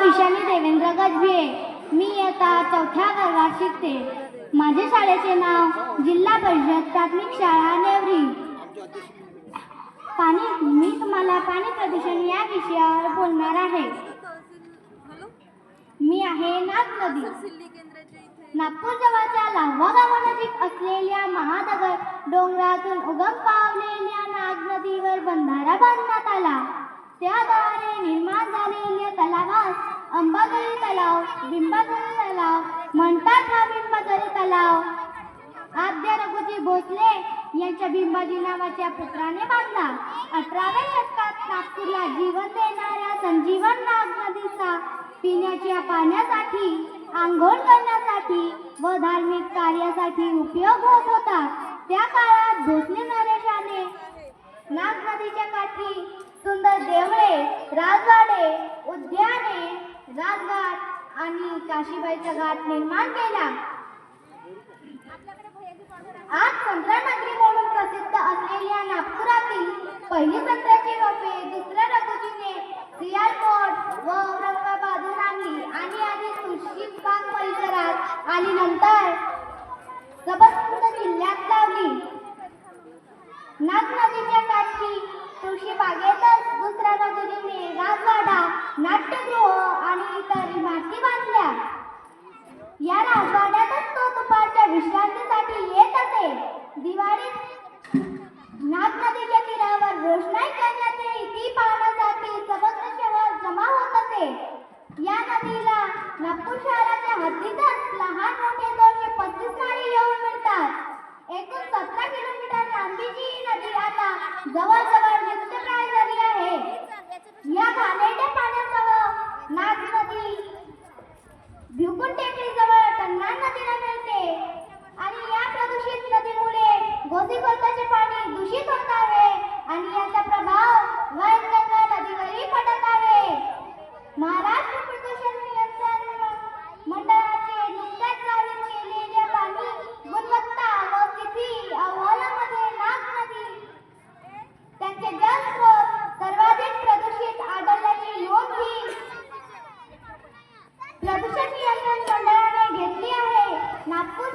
वैशाली देवेंद्र गजभिये. मी इयत्ता 4थ्या वर्गात शिकते. माझ्या शाळेचे नाव जिल्हा परिषद प्राथमिक शाळा नेवरी. मी तुम्हाला पाणी प्रदूषण या विषयावर बोलणार आहे. मी आहे नाग नदी. नागपूर जवळच्या लाव्हा गावानजीक असलेल्या महादगड डोंगरातून उगम पावलेल्या नाग नदीवर बंधारा बांधण्यात आला. त्याद्वारे निर्माण झालेल्या तलावास अंबाझरी तलाव, बिंबाझरी तलाव म्हणतात. हा बिंबाझरी तलाव आद्य रघुजी भोसले यांच्या बिंबाजी नावाच्या पुत्राने बांधला. 18व्या शतकात नागपूरला जीवन देणाऱ्या संजीवन नाग नदीचा पिण्याच्या पाण्यासाठी, आंघोळ करण्यासाठी व धार्मिक कार्यासाठी उपयोग होत होता. त्या काळात भोसले नरेशाने नाग नदीच्या काठी सुंदर देवळे, राजवाडे, उद्याने, राजघाट आणि काशीबाईचा घाट निर्माण केला. आज संत्रा नगरी म्हणून प्रसिद्ध असलेल्या नागपुरातील पहिली संत्र्याची रोपे दुसऱ्या रघुजीने सियालकोट व औरंगाबादहून आणली आणि आधी तुळशीबाग परिसरात आणि नंतर सबंध जिल्ह्यात लावली. नाग नदीच्या काठी तुळशीबागेतच दुसऱ्या रघुजीने राजवाडा, नाट्यगृह आणि इतर इमारती बांधल्या. या राजवाड्यातच तो दुपारच्या विश्रांतीसाठी येत असे. दिवाळीत नाग नदीच्या तीरावर रोषणाई करण्यात येई ती पाहण्यासाठी सबंध शहर जमा होत असे. या नदीला नागपूर शहराच्या हद्दीतच लहान मोठे 235 नाळे येऊन मिळतात. एकूण 17 किलोमीटर लांबीची ही नदी आता जवळजवळ नित्यप्राय झाली आहे. या घाणेरड्या पाण्यासह नाग नदी भिवकुंड टेकडीजवळ कन्हान नदीला मिळते आणि या प्रदूषित नदीमुळे गोसीखुर्दचे पाणी दूषित होत आहे आणि याचा प्रभाव वैनगंगा नदीवरही पडत आहे. महाराष्ट्र प्रदूषण नियंत्रण मंडळाचे नुकत्याच जाहीर केलेल्या पाणी गुणवत्ता व स्थिती अहवालामध्ये नाग नदी त्यांचे जलस्रोत सर्वाधिक प्रदूषित आढळल्याची नोंद ही प्रदूषण नियंत्रण मंडळाने घेतली आहे. नागपूर